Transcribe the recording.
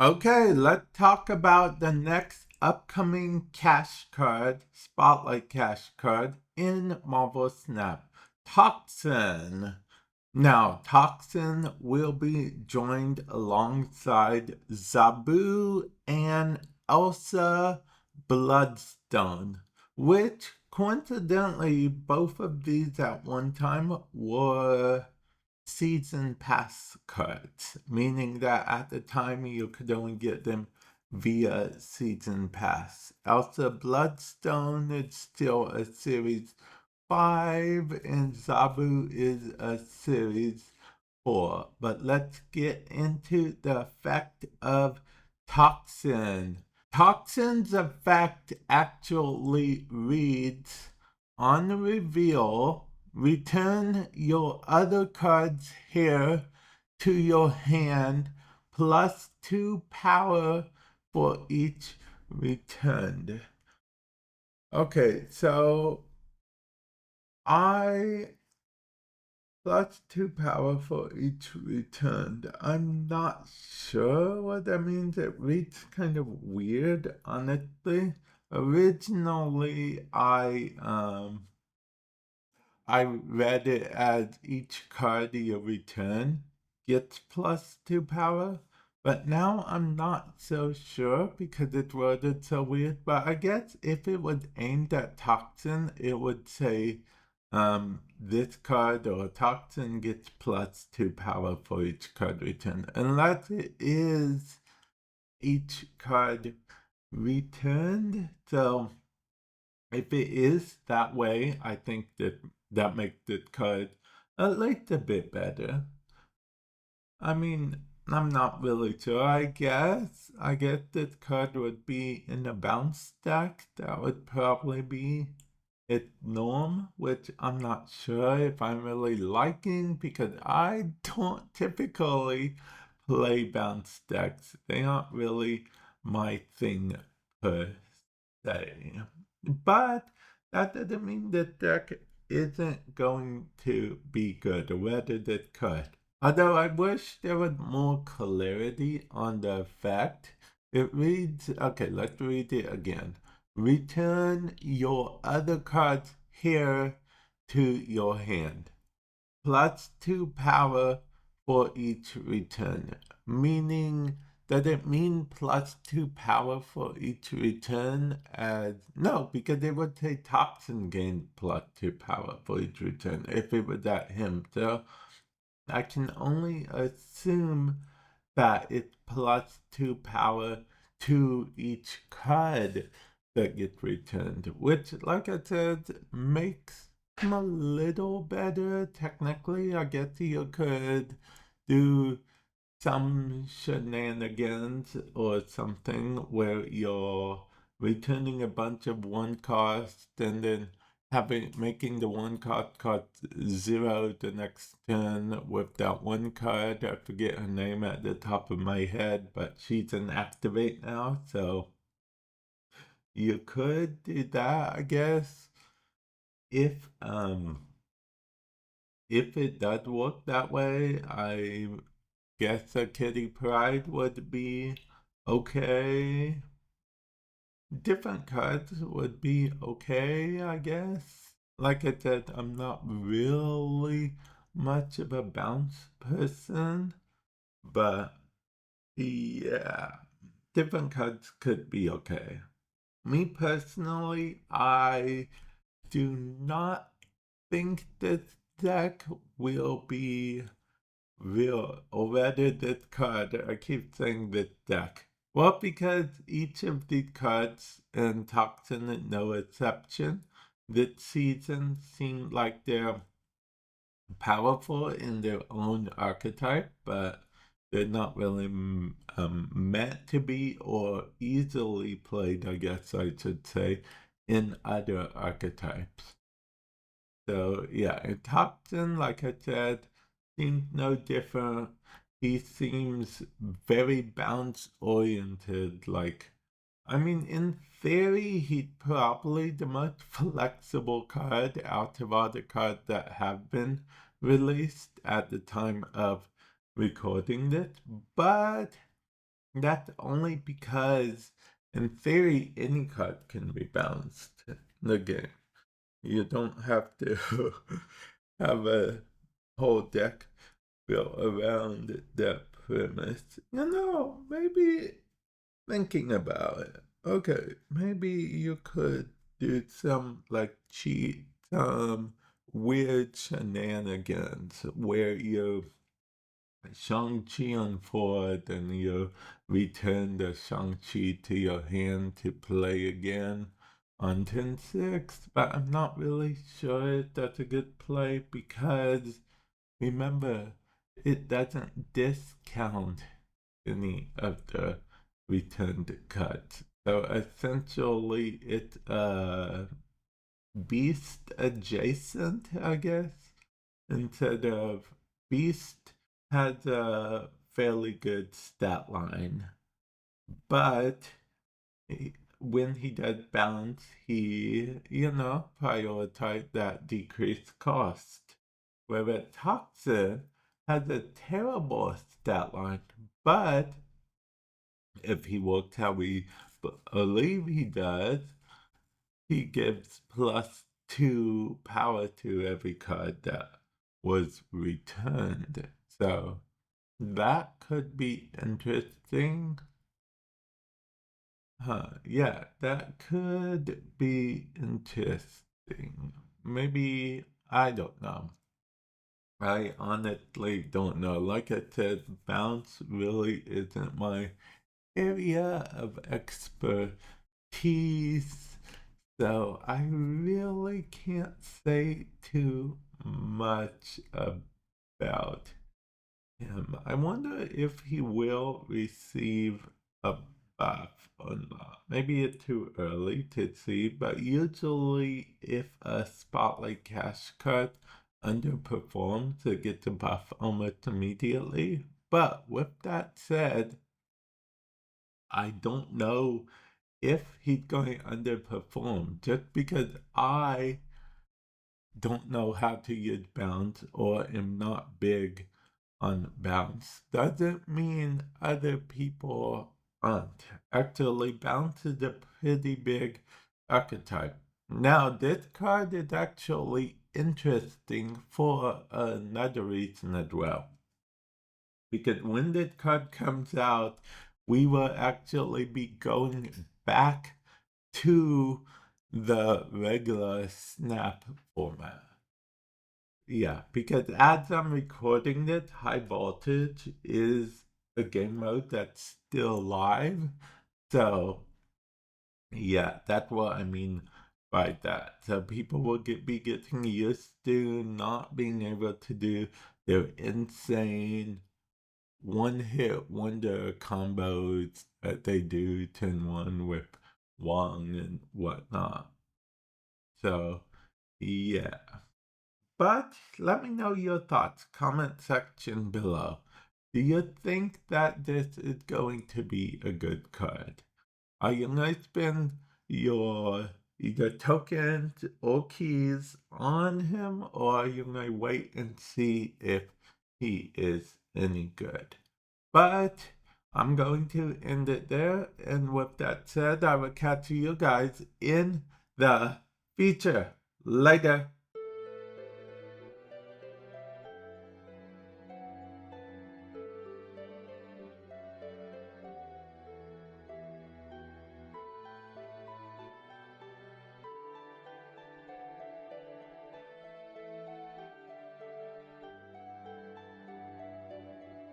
Okay, let's talk about the next upcoming cash card, Spotlight cash card in Marvel Snap. Toxin. Now, Toxin will be joined alongside Zabu and Elsa Bloodstone, which coincidentally, both of these at one time were season pass cards, meaning that at the time you could only get them via season pass. Elsa Bloodstone is still a series 5 and Zabu is a series 4. But let's get into the effect of Toxin. Toxin's effect actually reads on the reveal, return your other cards here to your hand plus 2 power for each returned. Okay, so I plus 2 power for each returned. I'm not sure what that means. It reads kind of weird, honestly. Originally, I read it as each card you return gets plus 2 power, but now I'm not so sure because it's worded so weird. But I guess if it was aimed at Toxin, it would say this card or Toxin gets plus 2 power for each card returned, unless it is each card returned. So if it is that way, I think that makes this card at least a bit better. I mean, I'm not really sure. I guess this card would be in a bounce stack. That would probably be its norm, which I'm not sure if I'm really liking because I don't typically play bounce stacks. They aren't really my thing per se. But that doesn't mean the deck isn't going to be good, or whether it could. Although I wish there was more clarity on the effect. It reads, okay, let's read it again. Return your other cards here to your hand. Plus 2 power for each return. Meaning, does it mean plus 2 power for each return? No, because it would say Toxin gained plus 2 power for each return if it was at him. So I can only assume that it's plus 2 power to each card that gets returned, which, like I said, makes them a little better. Technically, I guess you could do some shenanigans or something where you're returning a bunch of one cost and then making the one cost 0 the next turn with that one card. I forget her name at the top of my head, but she's an activate now, so you could do that, I guess. If it does work that way, I guess a Kitty Pride would be okay. Different cards would be okay, I guess. Like I said, I'm not really much of a bounce person, but yeah, different cards could be okay. Me personally, I do not think this deck will be real, or rather this card. I keep saying this deck. Well, because each of these cards, and Toxin no exception, this season seem like they're powerful in their own archetype, but they're not really meant to be or easily played, I guess I should say, in other archetypes. So yeah, and Toxin, like I said, seems no different. He seems very bounce oriented. I mean, in theory, he's probably the most flexible card out of all the cards that have been released at the time of recording this. But That's only because, in theory, any card can be bounced in the game. You don't have to have a whole deck built around that premise. Maybe thinking about it. Okay, maybe you could do some like cheat, weird shenanigans where you Shang-Chi on 4, then you return the Shang-Chi to your hand to play again on 10-6, but I'm not really sure if that's a good play because remember, it doesn't discount any of the returned cuts. So essentially, it's beast adjacent, I guess, instead of beast has a fairly good stat line, but when he does bounce, he, prioritize that decreased cost. Whereas Toxin has a terrible stat line, but if he works how we believe he does, he gives +2 power to every card that was returned. So that could be interesting. Yeah, that could be interesting. Maybe, I don't know. I honestly don't know. Like I said, bounce really isn't my area of expertise. So I really can't say too much about him. I wonder if he will receive a buff or not. Maybe it's too early to see, but usually if a Spotlight Cash card underperforms, it gets a buff almost immediately. But with that said, I don't know if he's going to underperform just because I don't know how to use bounce or am not big on bounce doesn't mean other people aren't. Actually, bounce is a pretty big archetype. Now, this card is actually interesting for another reason as well. Because when this card comes out, we will actually be going back to the regular snap format. Yeah, because as I'm recording this, High Voltage is a game mode that's still live. So, yeah, that's what I mean by that. So people will be getting used to not being able to do their insane one-hit wonder combos that they do 10-1 with Wong and whatnot. So, yeah. But let me know your thoughts. Comment section below. Do you think that this is going to be a good card? Are you going to spend your either tokens or keys on him, or are you going to wait and see if he is any good? But I'm going to end it there. And with that said, I will catch you guys in the future. Later.